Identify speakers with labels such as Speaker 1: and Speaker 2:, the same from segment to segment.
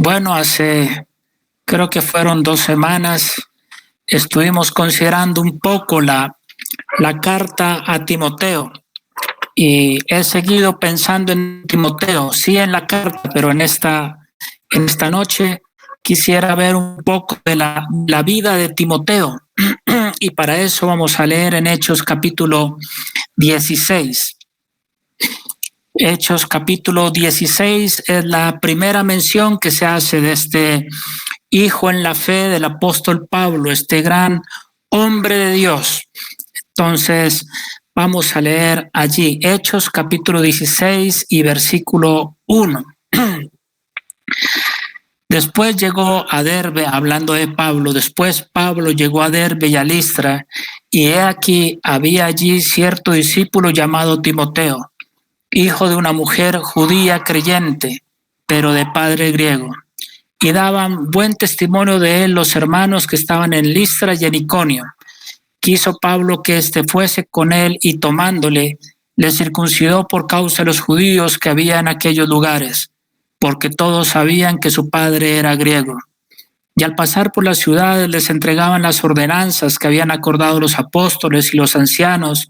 Speaker 1: Bueno, creo que fueron 2 semanas, estuvimos considerando un poco la carta a Timoteo y he seguido pensando en Timoteo, sí en la carta, pero en esta noche quisiera ver un poco de la vida de Timoteo y para eso vamos a leer en Hechos capítulo 16. Hechos capítulo 16 es la primera mención que se hace de este hijo en la fe del apóstol Pablo, este gran hombre de Dios. Entonces, vamos a leer allí Hechos capítulo 16 y versículo 1. Después llegó a Derbe, hablando de Pablo, después Pablo llegó a Derbe y a Listra, y he aquí había allí cierto discípulo llamado Timoteo, hijo de una mujer judía creyente, pero de padre griego. Y daban buen testimonio de él los hermanos que estaban en Listra y en Iconio. Quiso Pablo que éste fuese con él y tomándole, le circuncidó por causa de los judíos que había en aquellos lugares, porque todos sabían que su padre era griego. Y al pasar por las ciudades les entregaban las ordenanzas que habían acordado los apóstoles y los ancianos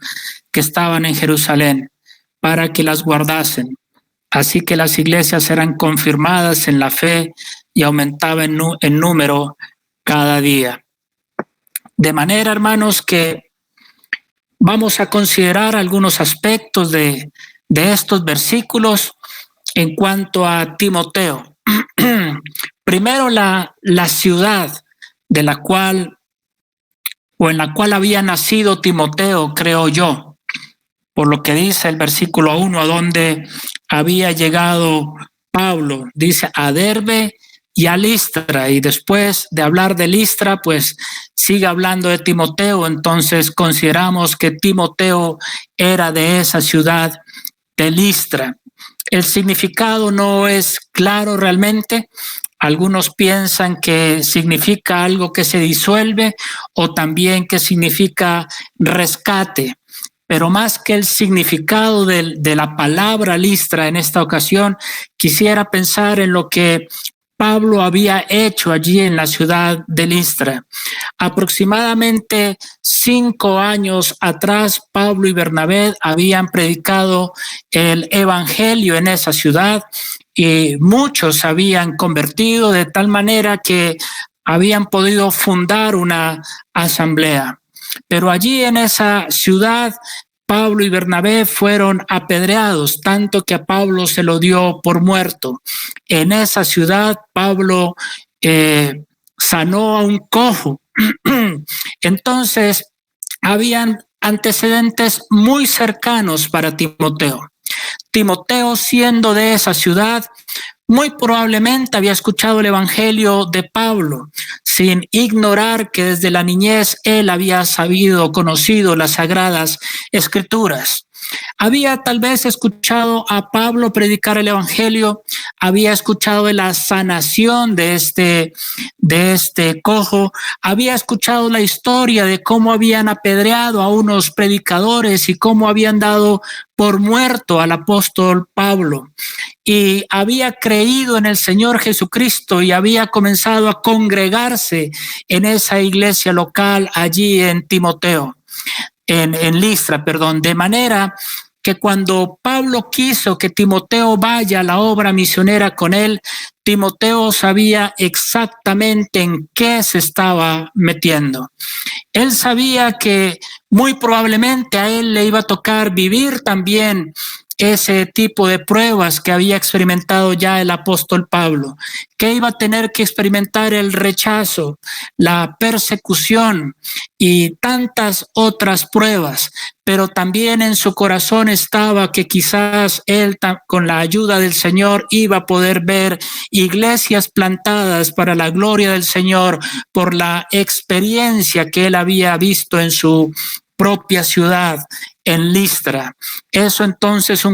Speaker 1: que estaban en Jerusalén, para que las guardasen. Así que las iglesias eran confirmadas en la fe y aumentaba en número cada día. De manera, hermanos, que vamos a considerar algunos aspectos de estos versículos en cuanto a Timoteo. Primero, la ciudad de la cual o en la cual había nacido Timoteo, creo yo, por lo que dice el versículo 1, a donde había llegado Pablo, dice a Derbe y a Listra, y después de hablar de Listra, pues sigue hablando de Timoteo. Entonces consideramos que Timoteo era de esa ciudad de Listra. El significado no es claro realmente. Algunos piensan que significa algo que se disuelve o también que significa rescate. Pero más que el significado de la palabra Listra en esta ocasión, quisiera pensar en lo que Pablo había hecho allí en la ciudad de Listra. Aproximadamente 5 años atrás, Pablo y Bernabé habían predicado el evangelio en esa ciudad y muchos habían convertido de tal manera que habían podido fundar una asamblea. Pero allí en esa ciudad, Pablo y Bernabé fueron apedreados, tanto que a Pablo se lo dio por muerto. En esa ciudad, Pablo sanó a un cojo. Entonces, habían antecedentes muy cercanos para Timoteo. Timoteo, siendo de esa ciudad, muy probablemente había escuchado el evangelio de Pablo, sin ignorar que desde la niñez él había conocido las sagradas escrituras. Había tal vez escuchado a Pablo predicar el evangelio, había escuchado de la sanación de este cojo, había escuchado la historia de cómo habían apedreado a unos predicadores y cómo habían dado por muerto al apóstol Pablo. Y había creído en el Señor Jesucristo y había comenzado a congregarse en esa iglesia local allí en Listra, de manera que cuando Pablo quiso que Timoteo vaya a la obra misionera con él, Timoteo sabía exactamente en qué se estaba metiendo. Él sabía que muy probablemente a él le iba a tocar vivir también ese tipo de pruebas que había experimentado ya el apóstol Pablo, que iba a tener que experimentar el rechazo, la persecución y tantas otras pruebas, pero también en su corazón estaba que quizás él, con la ayuda del Señor, iba a poder ver iglesias plantadas para la gloria del Señor por la experiencia que él había visto en su propia ciudad, en Listra. Eso entonces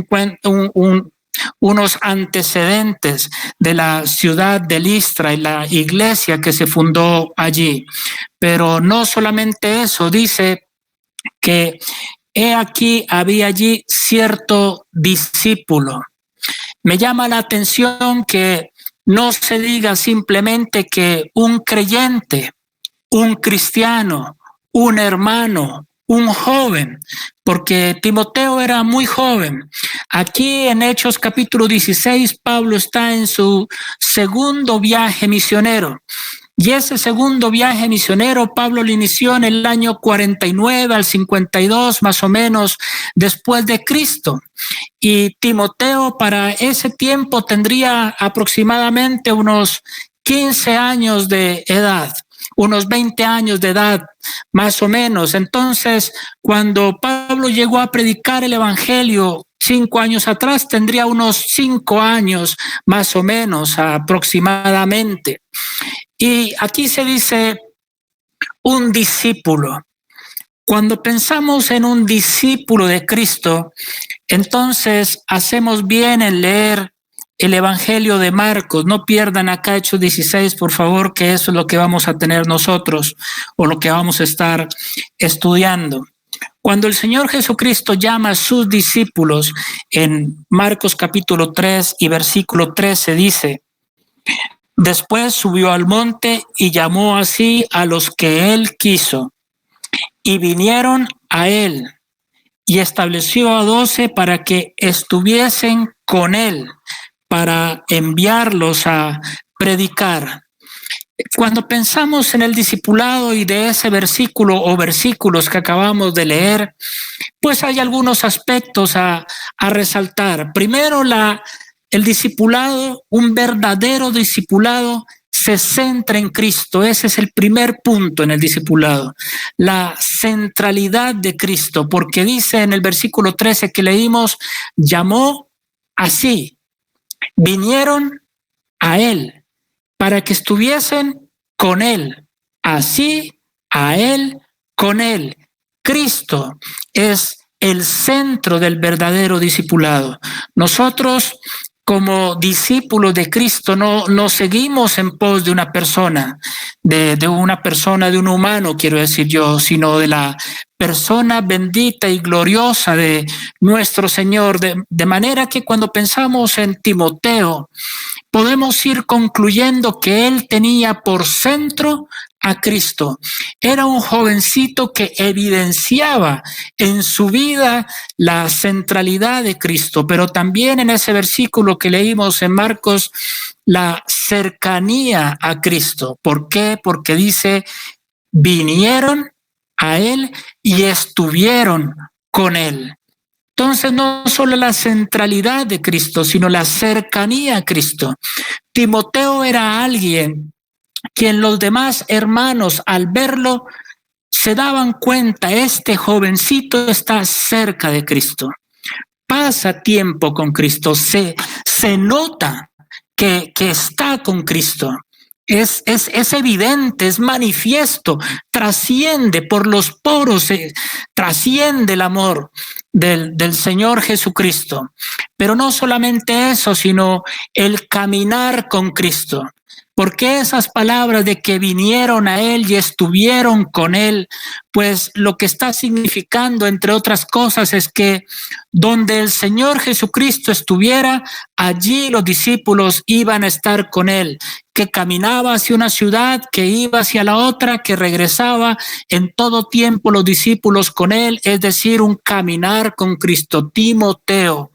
Speaker 1: unos antecedentes de la ciudad de Listra y la iglesia que se fundó allí. Pero no solamente eso, dice que había allí cierto discípulo. Me llama la atención que no se diga simplemente que un creyente, un cristiano, un hermano, un joven, porque Timoteo era muy joven. Aquí en Hechos capítulo 16, Pablo está en su segundo viaje misionero. Y ese segundo viaje misionero, Pablo lo inició en el año 49 al 52, más o menos, después de Cristo. Y Timoteo para ese tiempo tendría aproximadamente unos 15 años de edad, unos 20 años de edad, más o menos. Entonces, cuando Pablo llegó a predicar el evangelio 5 años atrás, tendría unos 5 años, más o menos, aproximadamente. Y aquí se dice un discípulo. Cuando pensamos en un discípulo de Cristo, entonces hacemos bien en leer el Evangelio de Marcos. No pierdan acá Hechos 16, por favor, que eso es lo que vamos a tener nosotros o lo que vamos a estar estudiando. Cuando el Señor Jesucristo llama a sus discípulos en Marcos capítulo 3 y versículo 13 dice: después subió al monte y llamó así a los que él quiso, y vinieron a él, y estableció a 12 para que estuviesen con él, para enviarlos a predicar. Cuando pensamos en el discipulado y de ese versículo o versículos que acabamos de leer, pues hay algunos aspectos a resaltar. Primero, el discipulado, un verdadero discipulado, se centra en Cristo. Ese es el primer punto en el discipulado, la centralidad de Cristo, porque dice en el versículo 13 que leímos, llamó así, vinieron a él, para que estuviesen con él, así, a él, con él. Cristo es el centro del verdadero discipulado. Nosotros, como discípulos de Cristo, no seguimos en pos de una persona, de un humano, quiero decir yo, sino de la persona bendita y gloriosa de nuestro Señor. De manera que cuando pensamos en Timoteo, podemos ir concluyendo que él tenía por centro a Cristo. Era un jovencito que evidenciaba en su vida la centralidad de Cristo, pero también en ese versículo que leímos en Marcos, la cercanía a Cristo. ¿Por qué? Porque dice, vinieron a él y estuvieron con él. Entonces, no solo la centralidad de Cristo, sino la cercanía a Cristo. Timoteo era alguien quien los demás hermanos, al verlo, se daban cuenta, este jovencito está cerca de Cristo, pasa tiempo con Cristo, se nota que está con Cristo. Es evidente, es manifiesto, trasciende por los poros, trasciende el amor del Señor Jesucristo. Pero no solamente eso, sino el caminar con Cristo. Porque esas palabras de que vinieron a él y estuvieron con él, pues lo que está significando, entre otras cosas, es que donde el Señor Jesucristo estuviera, allí los discípulos iban a estar con él, que caminaba hacia una ciudad, que iba hacia la otra, que regresaba en todo tiempo los discípulos con él, es decir, un caminar con Cristo. Timoteo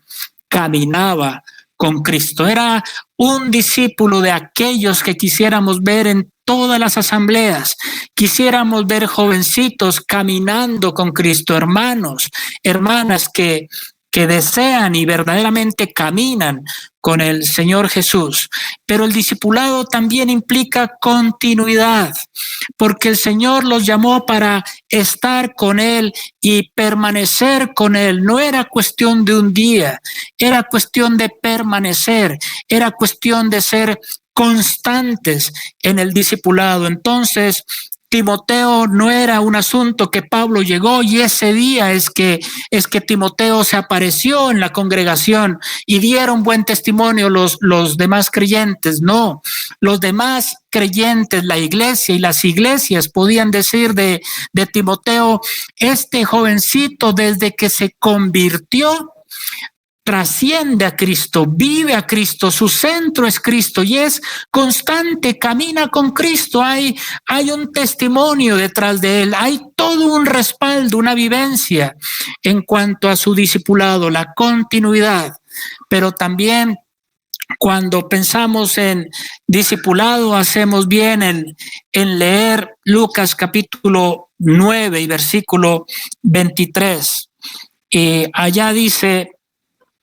Speaker 1: caminaba con Cristo. Era un discípulo de aquellos que quisiéramos ver en todas las asambleas. Quisiéramos ver jovencitos caminando con Cristo, hermanos, hermanas que desean y verdaderamente caminan con el Señor Jesús. Pero el discipulado también implica continuidad, porque el Señor los llamó para estar con Él y permanecer con Él. No era cuestión de un día, era cuestión de permanecer, era cuestión de ser constantes en el discipulado. Entonces, Timoteo no era un asunto que Pablo llegó y ese día es que Timoteo se apareció en la congregación y dieron buen testimonio los demás creyentes. No, los demás creyentes, la iglesia y las iglesias podían decir de Timoteo, este jovencito desde que se convirtió, trasciende a Cristo, vive a Cristo, su centro es Cristo y es constante, camina con Cristo, hay un testimonio detrás de él, hay todo un respaldo, una vivencia en cuanto a su discipulado, la continuidad, pero también cuando pensamos en discipulado, hacemos bien en leer Lucas capítulo 9 y versículo 23. Allá dice,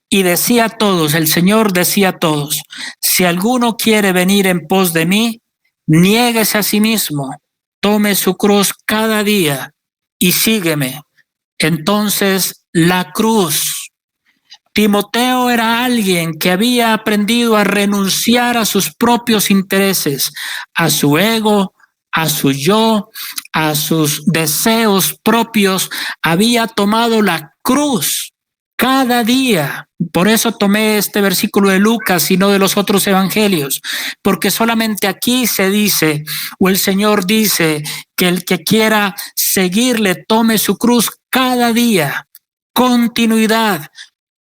Speaker 1: y decía a todos, el Señor decía a todos, si alguno quiere venir en pos de mí, niéguese a sí mismo, tome su cruz cada día y sígueme. Entonces, la cruz. Timoteo era alguien que había aprendido a renunciar a sus propios intereses, a su ego, a su yo, a sus deseos propios. Había tomado la cruz cada día. Por eso tomé este versículo de Lucas y no de los otros evangelios, porque solamente aquí se dice, o el Señor dice, que el que quiera seguirle tome su cruz cada día. Continuidad,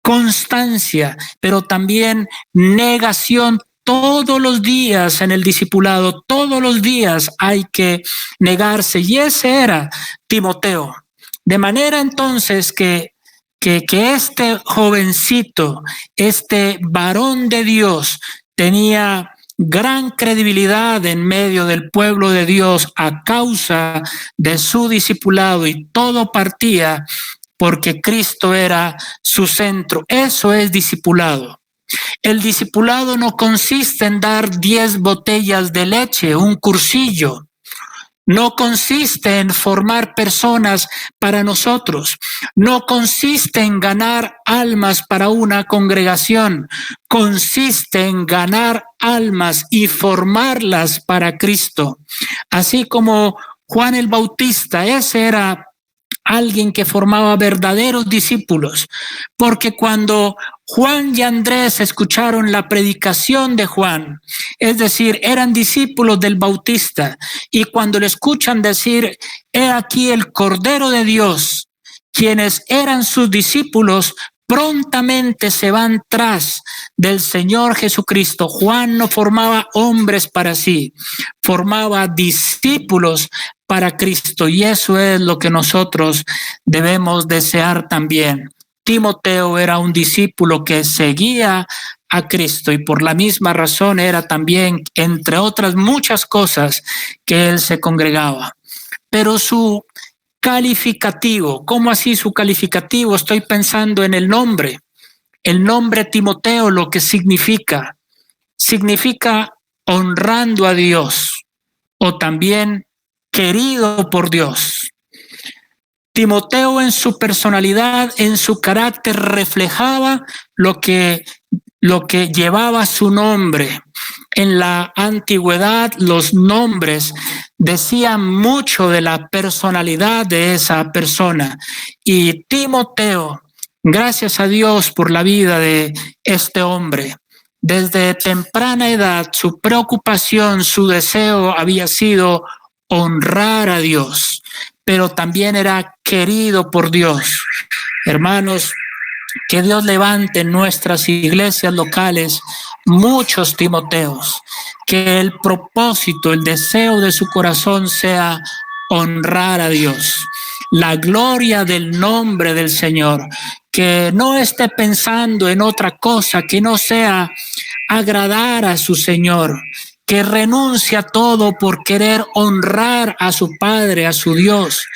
Speaker 1: constancia, pero también negación. Todos los días en el discipulado, todos los días hay que negarse, y ese era Timoteo. De manera entonces que este jovencito, este varón de Dios, tenía gran credibilidad en medio del pueblo de Dios a causa de su discipulado, y todo partía porque Cristo era su centro. Eso es discipulado. El discipulado no consiste en dar 10 botellas de leche, un cursillo. No consiste en formar personas para nosotros. No consiste en ganar almas para una congregación. Consiste en ganar almas y formarlas para Cristo. Así como Juan el Bautista, ese era alguien que formaba verdaderos discípulos, porque cuando Juan y Andrés escucharon la predicación de Juan, es decir, eran discípulos del Bautista, y cuando le escuchan decir, he aquí el Cordero de Dios, quienes eran sus discípulos, prontamente se van tras del Señor Jesucristo. Juan no formaba hombres para sí, formaba discípulos para Cristo, y eso es lo que nosotros debemos desear también. Timoteo era un discípulo que seguía a Cristo, y por la misma razón era también, entre otras muchas cosas, que él se congregaba. Pero su calificativo, ¿cómo así su calificativo? Estoy pensando en el nombre. El nombre Timoteo, lo que significa honrando a Dios, o también querido por Dios. Timoteo en su personalidad, en su carácter, reflejaba lo que llevaba su nombre. En la antigüedad, los nombres decían mucho de la personalidad de esa persona. Y Timoteo, gracias a Dios por la vida de este hombre, desde temprana edad, su preocupación, su deseo había sido honrar a Dios, pero también era querido por Dios. Hermanos, que Dios levante en nuestras iglesias locales muchos Timoteos, que el propósito, el deseo de su corazón sea honrar a Dios, la gloria del nombre del Señor, que no esté pensando en otra cosa que no sea agradar a su Señor, que renuncie a todo por querer honrar a su Padre, a su Dios,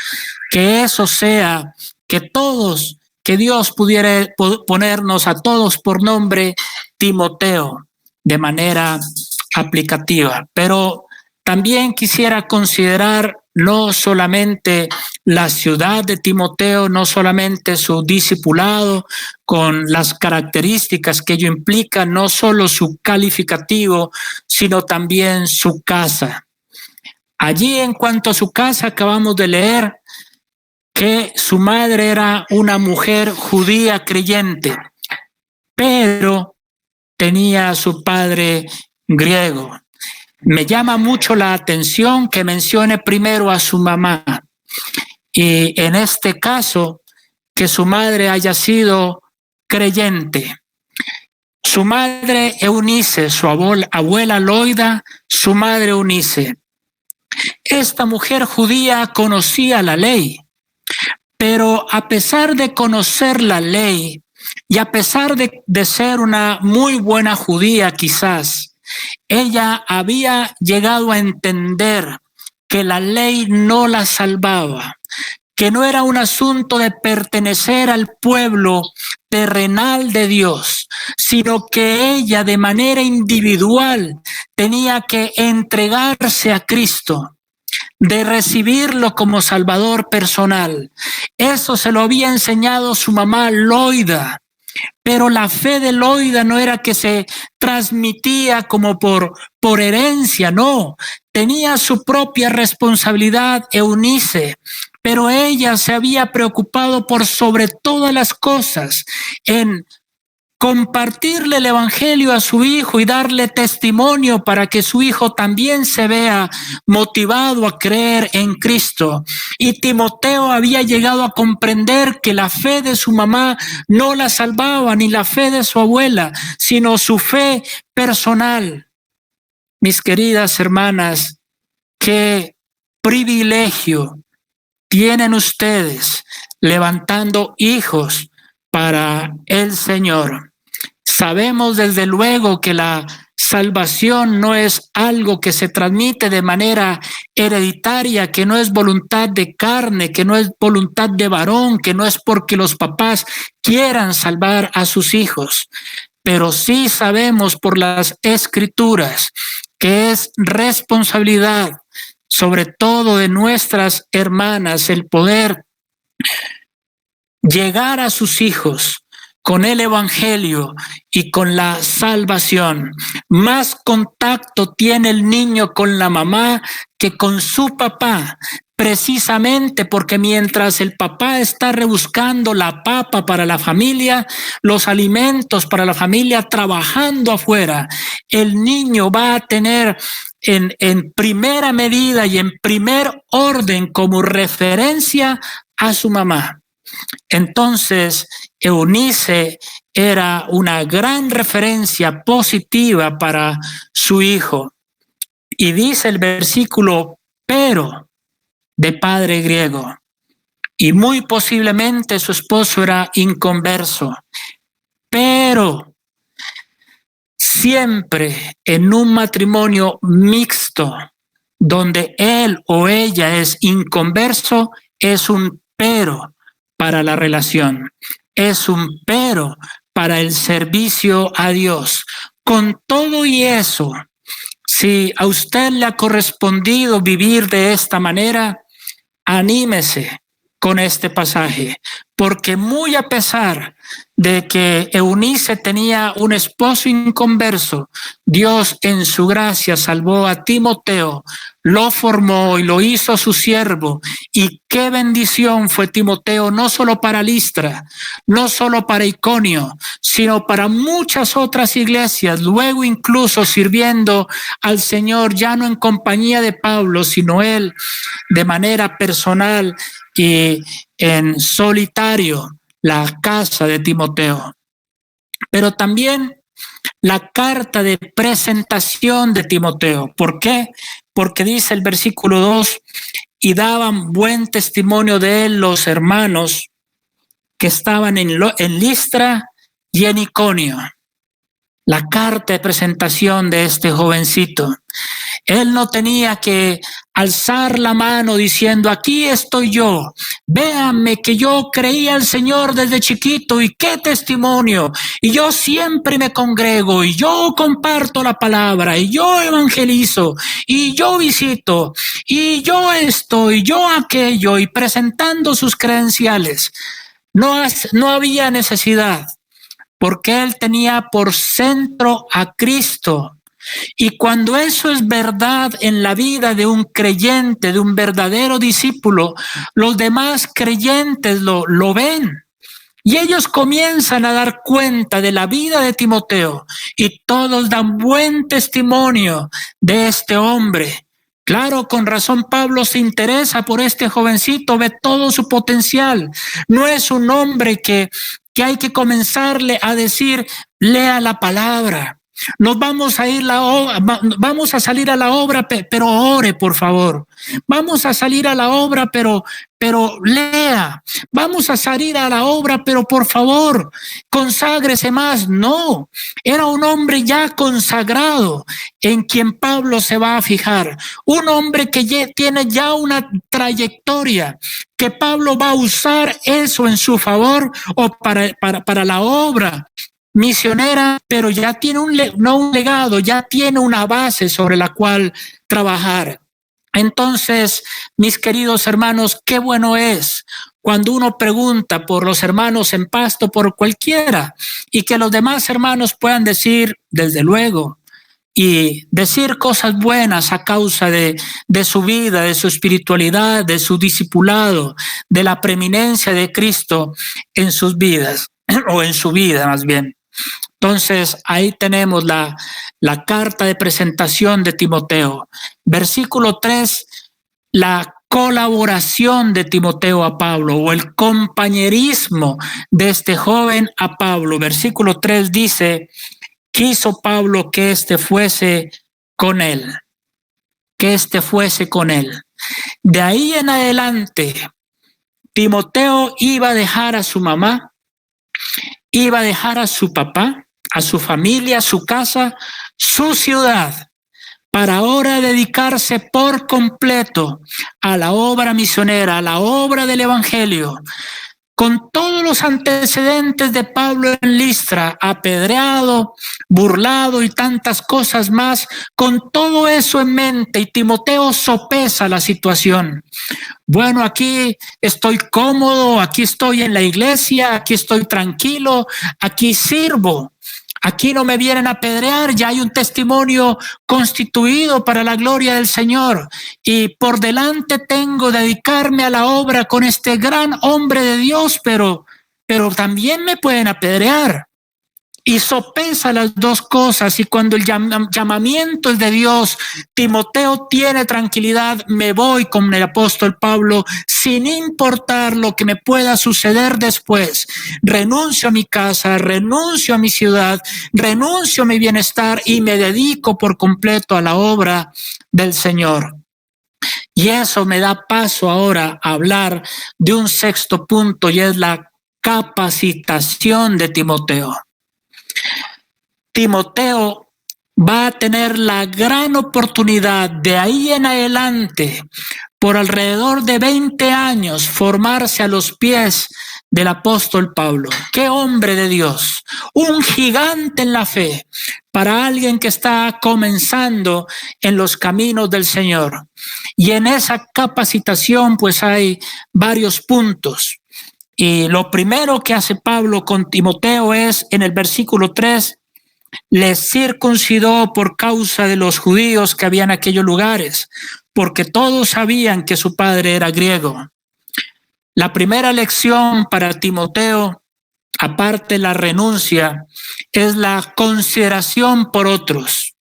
Speaker 1: que eso sea, que Dios pudiera ponernos a todos por nombre Timoteo de manera aplicativa. Pero también quisiera considerar no solamente la ciudad de Timoteo, no solamente su discipulado con las características que ello implica, no solo su calificativo, sino también su casa. Allí, en cuanto a su casa, acabamos de leer que su madre era una mujer judía creyente, pero tenía a su padre griego. Me llama mucho la atención que mencione primero a su mamá, y en este caso que su madre haya sido creyente. Su madre Eunice, su abuela Loida, su madre Eunice. Esta mujer judía conocía la ley, pero a pesar de conocer la ley y a pesar de ser una muy buena judía quizás, ella había llegado a entender que la ley no la salvaba, que no era un asunto de pertenecer al pueblo terrenal de Dios, sino que ella de manera individual tenía que entregarse a Cristo, de recibirlo como Salvador personal. Eso se lo había enseñado su mamá Loida, pero la fe de Loida no era que se transmitía como por herencia, no. Tenía su propia responsabilidad Eunice, pero ella se había preocupado por sobre todas las cosas en compartirle el evangelio a su hijo y darle testimonio para que su hijo también se vea motivado a creer en Cristo. Y Timoteo había llegado a comprender que la fe de su mamá no la salvaba, ni la fe de su abuela, sino su fe personal. Mis queridas hermanas, qué privilegio tienen ustedes levantando hijos para el Señor. Sabemos desde luego que la salvación no es algo que se transmite de manera hereditaria, que no es voluntad de carne, que no es voluntad de varón, que no es porque los papás quieran salvar a sus hijos. Pero sí sabemos por las Escrituras que es responsabilidad, sobre todo de nuestras hermanas, el poder llegar a sus hijos con el evangelio y con la salvación. Más contacto tiene el niño con la mamá que con su papá, precisamente porque mientras el papá está rebuscando la papa para la familia, los alimentos para la familia, trabajando afuera, el niño va a tener en primera medida y en primer orden como referencia a su mamá. Entonces, Eunice era una gran referencia positiva para su hijo. Y dice el versículo, pero, de padre griego. Y muy posiblemente su esposo era inconverso. Pero siempre en un matrimonio mixto, donde él o ella es inconverso, es un pero para la relación, es un pero para el servicio a Dios. Con todo y eso, si a usted le ha correspondido vivir de esta manera, anímese con este pasaje, porque muy a pesar de que Eunice tenía un esposo inconverso, Dios en su gracia salvó a Timoteo, lo formó y lo hizo su siervo. Y qué bendición fue Timoteo, no solo para Listra, no solo para Iconio, sino para muchas otras iglesias, luego incluso sirviendo al Señor, ya no en compañía de Pablo, sino él de manera personal y en solitario, la casa de Timoteo. Pero también la carta de presentación de Timoteo. ¿Por qué? Porque dice el versículo 2, y daban buen testimonio de él los hermanos que estaban en Listra y en Iconio. La carta de presentación de este jovencito. Él no tenía que alzar la mano diciendo, aquí estoy yo, véanme que yo creía al Señor desde chiquito y qué testimonio, y yo siempre me congrego, y yo comparto la palabra, y yo evangelizo, y yo visito, y yo esto, y yo aquello, y presentando sus credenciales. No había necesidad, porque él tenía por centro a Cristo. Y cuando eso es verdad en la vida de un creyente, de un verdadero discípulo, los demás creyentes lo ven. Y ellos comienzan a dar cuenta de la vida de Timoteo y todos dan buen testimonio de este hombre. Claro, con razón Pablo se interesa por este jovencito, ve todo su potencial. No es un hombre que que hay que comenzarle a decir, lea la palabra. Nos vamos a ir vamos a salir a la obra, pero ore, por favor. Vamos a salir a la obra, pero lea. Vamos a salir a la obra, pero por favor, conságrese más. No, era un hombre ya consagrado en quien Pablo se va a fijar. Un hombre que tiene ya una trayectoria, que Pablo va a usar eso en su favor o para la obra misionera, pero ya tiene no un legado, ya tiene una base sobre la cual trabajar. Entonces, mis queridos hermanos, qué bueno es cuando uno pregunta por los hermanos en Pasto, por cualquiera, y que los demás hermanos puedan decir, desde luego, y decir cosas buenas a causa de su vida, de su espiritualidad, de su discipulado, de la preeminencia de Cristo en sus vidas, o en su vida más bien. Entonces, ahí tenemos la carta de presentación de Timoteo. Versículo 3, la colaboración de Timoteo a Pablo o el compañerismo de este joven a Pablo. Versículo 3 dice, quiso Pablo que éste fuese con él, que éste fuese con él. De ahí en adelante, Timoteo iba a dejar a su mamá, iba a dejar a su papá, a su familia, a su casa, su ciudad, para ahora dedicarse por completo a la obra misionera, a la obra del evangelio. Con todos los antecedentes de Pablo en Listra, apedreado, burlado y tantas cosas más, con todo eso en mente, y Timoteo sopesa la situación. Bueno, aquí estoy cómodo, aquí estoy en la iglesia, aquí estoy tranquilo, aquí sirvo. Aquí no me vienen a apedrear, ya hay un testimonio constituido para la gloria del Señor. Y por delante tengo dedicarme a la obra con este gran hombre de Dios, pero también me pueden apedrear. Y sopesa las dos cosas, y cuando el llamamiento es de Dios, Timoteo tiene tranquilidad, me voy con el apóstol Pablo, sin importar lo que me pueda suceder después. Renuncio a mi casa, renuncio a mi ciudad, renuncio a mi bienestar y me dedico por completo a la obra del Señor. Y eso me da paso ahora a hablar de un sexto punto, y es la capacitación de Timoteo. Timoteo va a tener la gran oportunidad de ahí en adelante, por alrededor de 20 años, formarse a los pies del apóstol Pablo. ¡Qué hombre de Dios! Un gigante en la fe para alguien que está comenzando en los caminos del Señor. Y en esa capacitación pues hay varios puntos. Y lo primero que hace Pablo con Timoteo es, en el versículo 3, le circuncidó por causa de los judíos que había en aquellos lugares, porque todos sabían que su padre era griego. La primera lección para Timoteo, aparte de la renuncia, es la consideración por otros.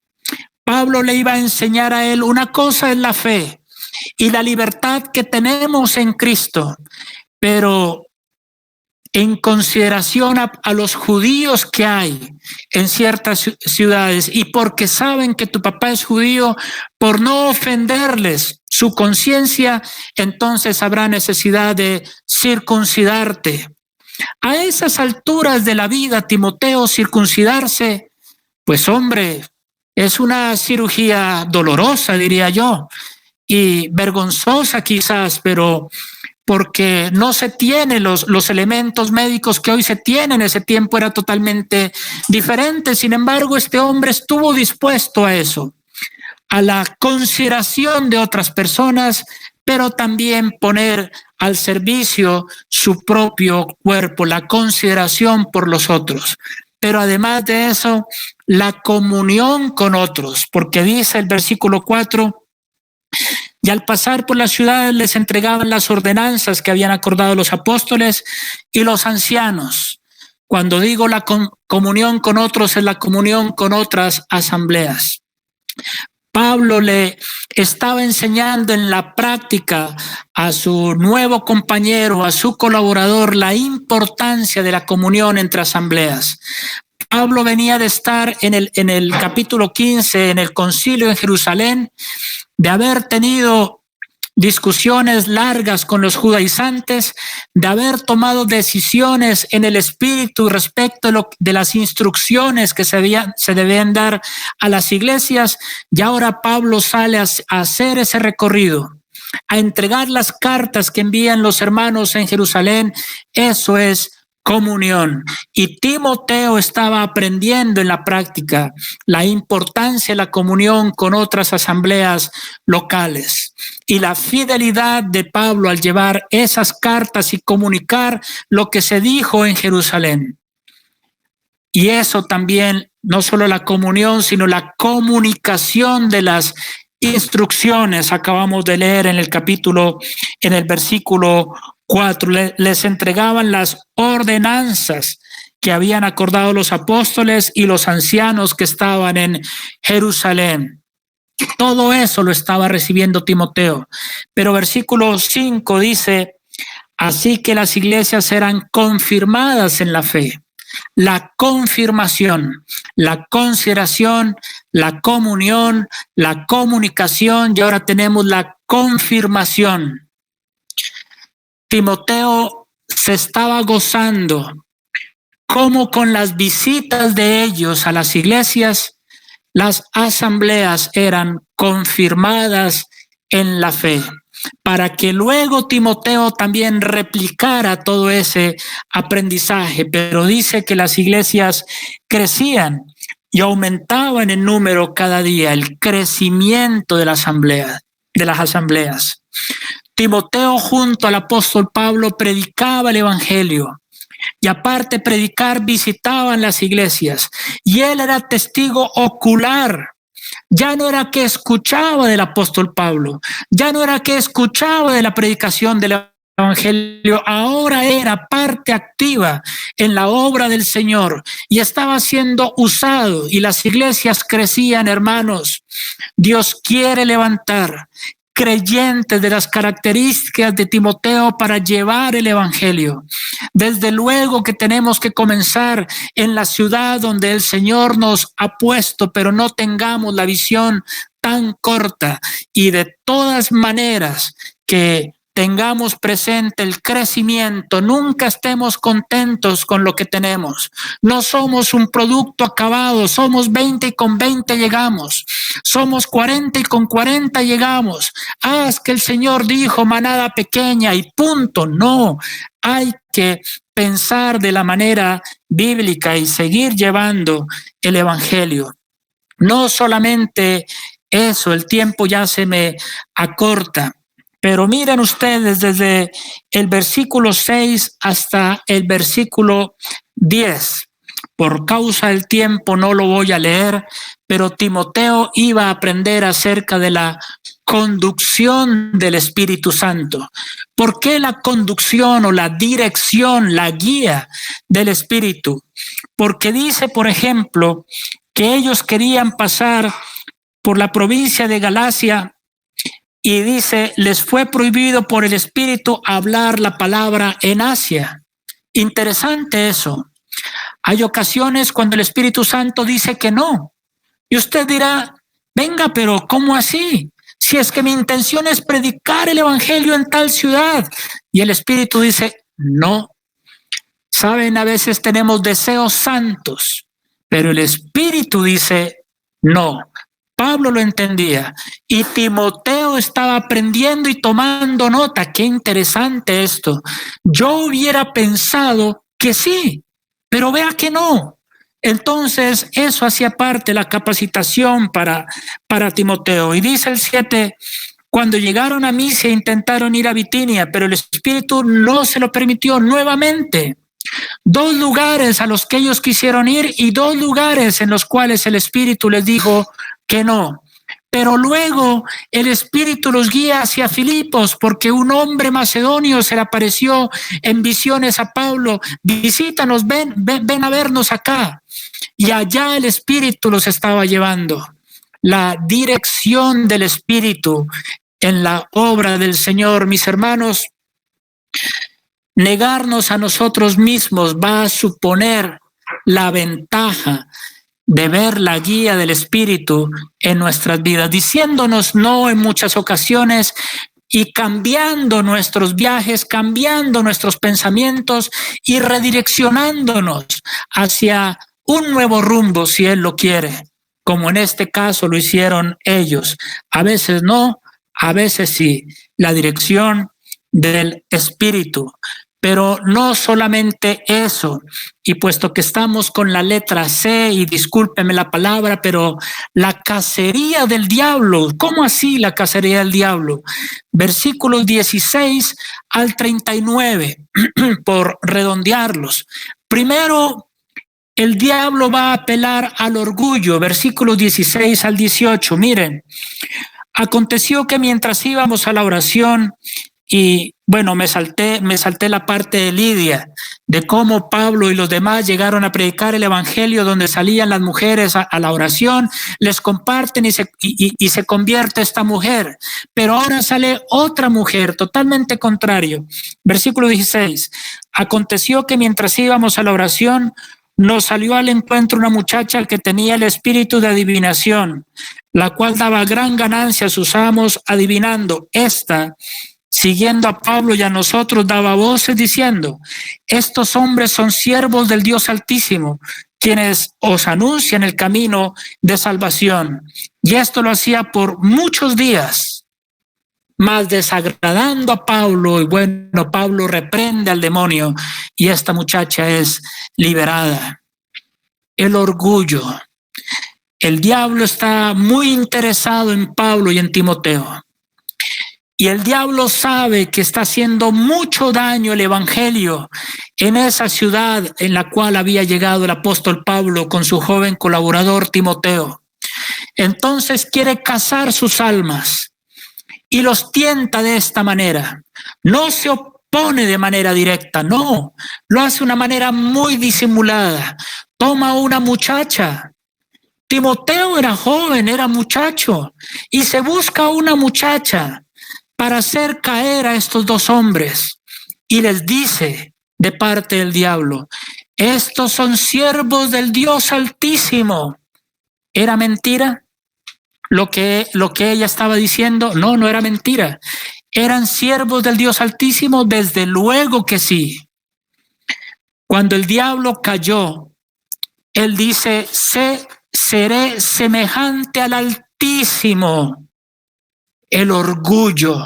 Speaker 1: Pablo le iba a enseñar a él una cosa: es la fe y la libertad que tenemos en Cristo, pero en consideración a los judíos que hay en ciertas ciudades, y porque saben que tu papá es judío, por no ofenderles su conciencia, entonces habrá necesidad de circuncidarte. A esas alturas de la vida, Timoteo, circuncidarse, pues hombre, es una cirugía dolorosa, diría yo, y vergonzosa quizás, pero porque no se tienen los elementos médicos que hoy se tienen. En ese tiempo era totalmente diferente. Sin embargo, este hombre estuvo dispuesto a eso, a la consideración de otras personas, pero también poner al servicio su propio cuerpo, la consideración por los otros. Pero además de eso, la comunión con otros, porque dice el versículo 4, y al pasar por las ciudades les entregaban las ordenanzas que habían acordado los apóstoles y los ancianos. Cuando digo la comunión con otros, es la comunión con otras asambleas. Pablo le estaba enseñando en la práctica a su nuevo compañero, a su colaborador, la importancia de la comunión entre asambleas. Pablo venía de estar en el capítulo 15, en el concilio en Jerusalén, de haber tenido discusiones largas con los judaizantes, de haber tomado decisiones en el espíritu respecto de las instrucciones que se debían dar a las iglesias, y ahora Pablo sale a hacer ese recorrido, a entregar las cartas que envían los hermanos en Jerusalén. Eso es comunión. Y Timoteo estaba aprendiendo en la práctica la importancia de la comunión con otras asambleas locales. Y la fidelidad de Pablo al llevar esas cartas y comunicar lo que se dijo en Jerusalén. Y eso también, no solo la comunión, sino la comunicación de las instrucciones. Acabamos de leer en el versículo 4, les entregaban las ordenanzas que habían acordado los apóstoles y los ancianos que estaban en Jerusalén. Todo eso lo estaba recibiendo Timoteo. Pero versículo 5 dice, así que las iglesias eran confirmadas en la fe. La confirmación, la consideración, la comunión, la comunicación, y ahora tenemos la confirmación. Timoteo se estaba gozando como con las visitas de ellos a las iglesias, las asambleas eran confirmadas en la fe, para que luego Timoteo también replicara todo ese aprendizaje. Pero dice que las iglesias crecían y aumentaban en número cada día, el crecimiento de las asambleas. Timoteo junto al apóstol Pablo predicaba el evangelio, y aparte predicar visitaban las iglesias, y él era testigo ocular. Ya no era que escuchaba del apóstol Pablo, ya no era que escuchaba de la predicación del evangelio, ahora era parte activa en la obra del Señor y estaba siendo usado, y las iglesias crecían, hermanos. Dios quiere levantar creyentes de las características de Timoteo para llevar el evangelio. Desde luego que tenemos que comenzar en la ciudad donde el Señor nos ha puesto, pero no tengamos la visión tan corta, y de todas maneras que tengamos presente el crecimiento. Nunca estemos contentos con lo que tenemos. No somos un producto acabado. Somos 20 y con 20 llegamos. Somos 40 y con 40 llegamos. Es que el Señor dijo manada pequeña y punto. No, hay que pensar de la manera bíblica y seguir llevando el evangelio. No solamente eso, el tiempo ya se me acorta. Pero miren ustedes, desde el versículo 6 hasta el versículo 10, por causa del tiempo no lo voy a leer, pero Timoteo iba a aprender acerca de la conducción del Espíritu Santo. ¿Por qué la conducción o la dirección, la guía del Espíritu? Porque dice, por ejemplo, que ellos querían pasar por la provincia de Galacia, y dice, les fue prohibido por el Espíritu hablar la palabra en Asia. Interesante eso. Hay ocasiones cuando el Espíritu Santo dice que no. Y usted dirá, venga, pero ¿cómo así? Si es que mi intención es predicar el evangelio en tal ciudad. Y el Espíritu dice, no. Saben, a veces tenemos deseos santos, pero el Espíritu dice, no. Pablo lo entendía, y Timoteo estaba aprendiendo y tomando nota. Qué interesante esto. Yo hubiera pensado que sí, pero vea que no. Entonces eso hacía parte de la capacitación para Timoteo. Y dice el 7, cuando llegaron a Misia intentaron ir a Bitinia, pero el Espíritu no se lo permitió nuevamente. 2 lugares a los que ellos quisieron ir y 2 lugares en los cuales el Espíritu les dijo que no. Pero luego el Espíritu los guía hacia Filipos, porque un hombre macedonio se le apareció en visiones a Pablo. Visítanos, ven a vernos acá. Y allá el Espíritu los estaba llevando. la dirección del Espíritu en la obra del Señor. Mis hermanos, negarnos a nosotros mismos va a suponer la ventaja de ver la guía del Espíritu en nuestras vidas, diciéndonos no en muchas ocasiones y cambiando nuestros viajes, cambiando nuestros pensamientos y redireccionándonos hacia un nuevo rumbo, si Él lo quiere, como en este caso lo hicieron ellos. A veces no, a veces sí, la dirección del Espíritu. Pero no solamente eso, y puesto que estamos con la letra C, y discúlpeme la palabra, pero la cacería del diablo, ¿cómo así la cacería del diablo? Versículos 16 al 39, por redondearlos. Primero, el diablo va a apelar al orgullo, versículos 16 al 18. Miren, aconteció que mientras íbamos a la oración, y bueno, me salté la parte de Lidia, de cómo Pablo y los demás llegaron a predicar el evangelio, donde salían las mujeres a la oración, les comparten y se convierte esta mujer. Pero ahora sale otra mujer, totalmente contrario. Versículo 16. Aconteció que mientras íbamos a la oración, nos salió al encuentro una muchacha que tenía el espíritu de adivinación, la cual daba gran ganancia a sus amos adivinando. Esta, siguiendo a Pablo y a nosotros, daba voces diciendo: estos hombres son siervos del Dios Altísimo, quienes os anuncian el camino de salvación. Y esto lo hacía por muchos días, mas desagradando a Pablo. Y bueno, Pablo reprende al demonio y esta muchacha es liberada. El orgullo. El diablo está muy interesado en Pablo y en Timoteo. Y el diablo sabe que está haciendo mucho daño el evangelio en esa ciudad en la cual había llegado el apóstol Pablo con su joven colaborador Timoteo. Entonces quiere cazar sus almas y los tienta de esta manera. No se opone de manera directa, no, lo hace de una manera muy disimulada. Toma una muchacha. Timoteo era joven, era muchacho, y se busca una muchacha para hacer caer a estos dos hombres, y les dice de parte del diablo: estos son siervos del Dios Altísimo. ¿Era mentira lo que ella estaba diciendo? No, no era mentira. ¿Eran siervos del Dios Altísimo? Desde luego que sí. Cuando el diablo cayó, él dice: seré semejante al Altísimo. El orgullo,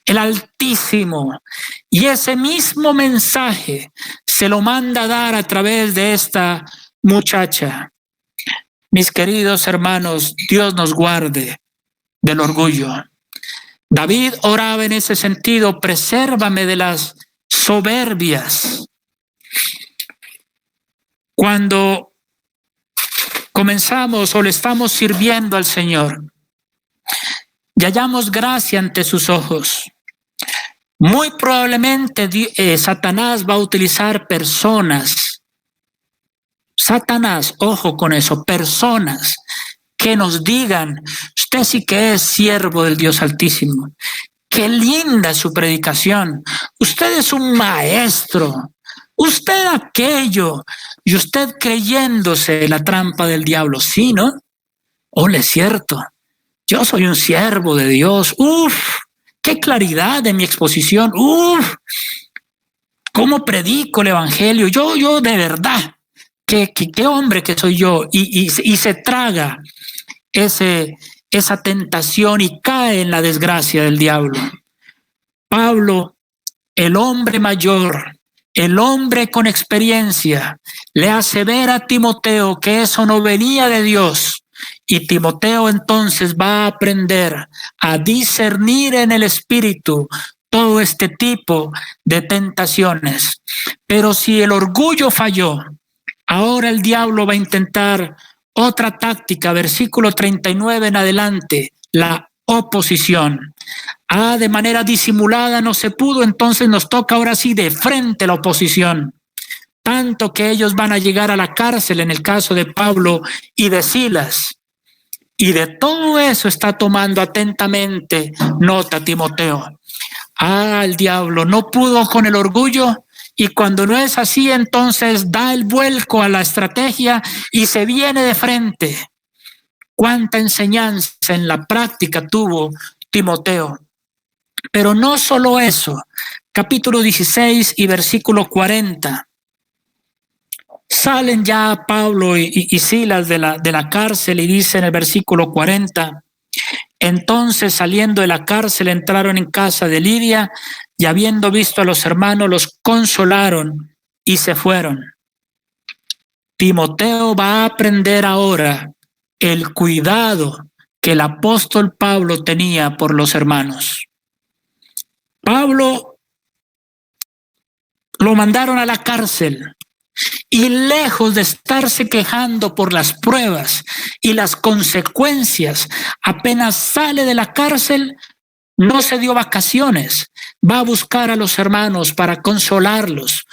Speaker 1: el Altísimo. Y ese mismo mensaje se lo manda a dar a través de esta muchacha. Mis queridos hermanos, Dios nos guarde del orgullo. David oraba en ese sentido: presérvame de las soberbias. Cuando comenzamos o le estamos sirviendo al Señor y hallamos gracia ante sus ojos, muy probablemente Satanás va a utilizar personas. Satanás, ojo con eso, personas que nos digan: usted sí que es siervo del Dios Altísimo. Qué linda su predicación. Usted es un maestro. Usted aquello. Y usted creyéndose la trampa del diablo. Sí, ¿no? Ole, es cierto. Yo soy un siervo de Dios. Uf, qué claridad de mi exposición. Uf, cómo predico el evangelio. Yo de verdad, qué hombre que soy yo. Y se traga esa tentación y cae en la desgracia del diablo. Pablo, el hombre mayor, el hombre con experiencia, le hace ver a Timoteo que eso no venía de Dios. Y Timoteo entonces va a aprender a discernir en el espíritu todo este tipo de tentaciones. Pero si el orgullo falló, ahora el diablo va a intentar otra táctica, versículo 39 en adelante, la oposición. De manera disimulada no se pudo, entonces nos toca ahora sí de frente la oposición. Tanto que ellos van a llegar a la cárcel en el caso de Pablo y de Silas. Y de todo eso está tomando atentamente nota Timoteo. El diablo no pudo con el orgullo, y cuando no es así, entonces da el vuelco a la estrategia y se viene de frente. Cuánta enseñanza en la práctica tuvo Timoteo. Pero no solo eso. Capítulo 16 y versículo 40. Salen ya Pablo y Silas de la cárcel, y dice en el versículo 40: entonces, saliendo de la cárcel, entraron en casa de Lidia, y habiendo visto a los hermanos, los consolaron y se fueron. Timoteo va a aprender ahora el cuidado que el apóstol Pablo tenía por los hermanos. Pablo lo mandaron a la cárcel, y lejos de estarse quejando por las pruebas y las consecuencias, apenas sale de la cárcel, no se dio vacaciones, va a buscar a los hermanos para consolarlos,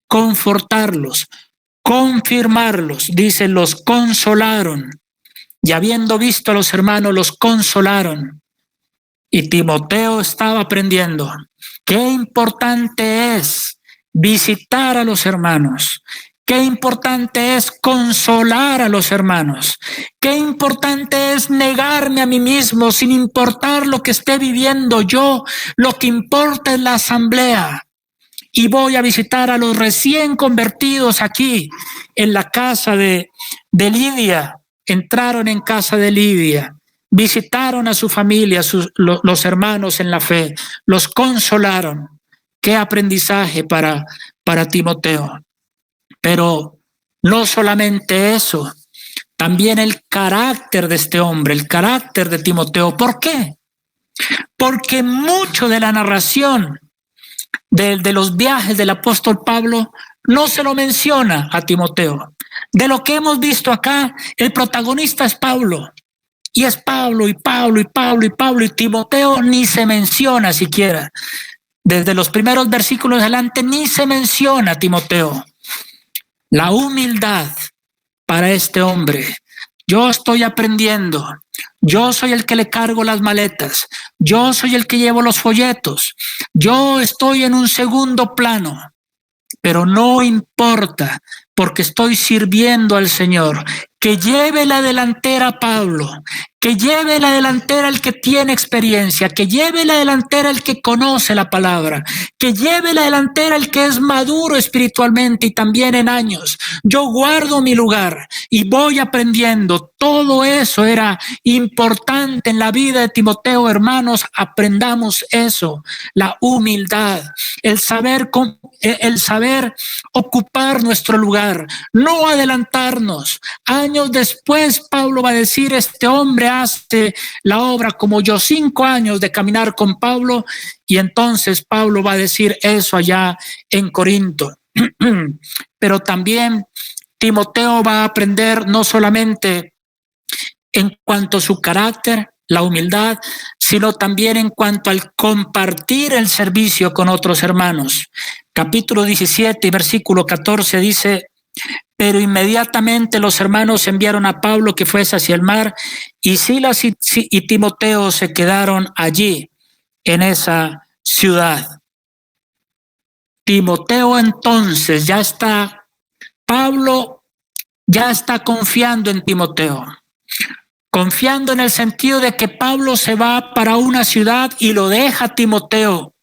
Speaker 1: confortarlos, confirmarlos. Dice, los consolaron, y habiendo visto a los hermanos, los consolaron. Y Timoteo estaba aprendiendo qué importante es visitar a los hermanos, qué importante es consolar a los hermanos, qué importante es negarme a mí mismo sin importar lo que esté viviendo yo. Lo que importa es la asamblea. Y voy a visitar a los recién convertidos aquí en la casa de Lidia. Entraron en casa de Lidia, visitaron a su familia, los hermanos en la fe, los consolaron. Qué aprendizaje para Timoteo. Pero no solamente eso, también el carácter de este hombre, el carácter de Timoteo. ¿Por qué? Porque mucho de la narración de los viajes del apóstol Pablo no se lo menciona a Timoteo. De lo que hemos visto acá, el protagonista es Pablo. Y es Pablo, y Pablo, y Pablo, y Pablo, y Timoteo ni se menciona siquiera. Desde los primeros versículos adelante ni se menciona a Timoteo. La humildad para este hombre. Yo estoy aprendiendo. Yo soy el que le cargo las maletas. Yo soy el que llevo los folletos. Yo estoy en un segundo plano. Pero no importa, porque estoy sirviendo al Señor. Que lleve la delantera Pablo, que lleve la delantera el que tiene experiencia, que lleve la delantera el que conoce la palabra, que lleve la delantera el que es maduro espiritualmente y también en años. Yo guardo mi lugar y voy aprendiendo. Todo eso era importante en la vida de Timoteo. Hermanos, aprendamos eso, la humildad, el saber ocupar nuestro lugar, no adelantarnos. Años después, Pablo va a decir, este hombre hace la obra como yo, 5 años de caminar con Pablo, y entonces Pablo va a decir eso allá en Corinto. Pero también Timoteo va a aprender no solamente en cuanto a su carácter, la humildad, sino también en cuanto al compartir el servicio con otros hermanos. Capítulo 17 y versículo 14 dice: pero inmediatamente los hermanos enviaron a Pablo que fuese hacia el mar, y Silas y Timoteo se quedaron allí, en esa ciudad. Timoteo entonces Pablo ya está confiando en Timoteo. Confiando en el sentido de que Pablo se va para una ciudad y lo deja Timoteo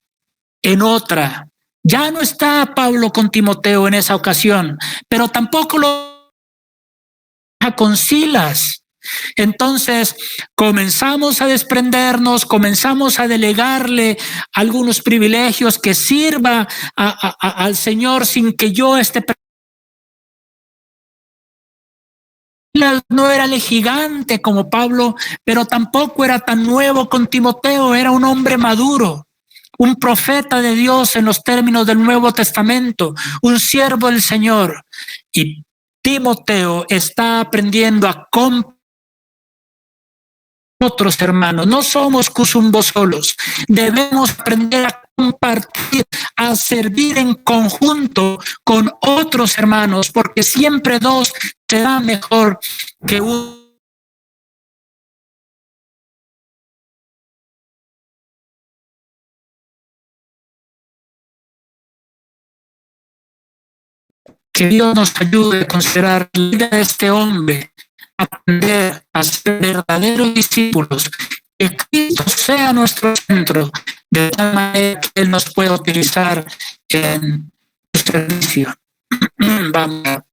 Speaker 1: en otra. Ya no está Pablo con Timoteo en esa ocasión, pero tampoco lo deja con Silas. Entonces comenzamos a desprendernos, comenzamos a delegarle algunos privilegios que sirva al Señor sin que yo esté. No era el gigante como Pablo, pero tampoco era tan nuevo con Timoteo. Era un hombre maduro, un profeta de Dios en los términos del Nuevo Testamento, un siervo del Señor. Y Timoteo está aprendiendo a compartir otros hermanos. No somos cuzumbos solos. Debemos aprender a compartir, a servir en conjunto con otros hermanos, porque siempre dos será mejor que uno. Que Dios nos ayude a considerar la vida de este hombre, aprender a ser verdaderos discípulos, que Cristo sea nuestro centro, de tal manera que Él nos pueda utilizar en su servicio. Vamos a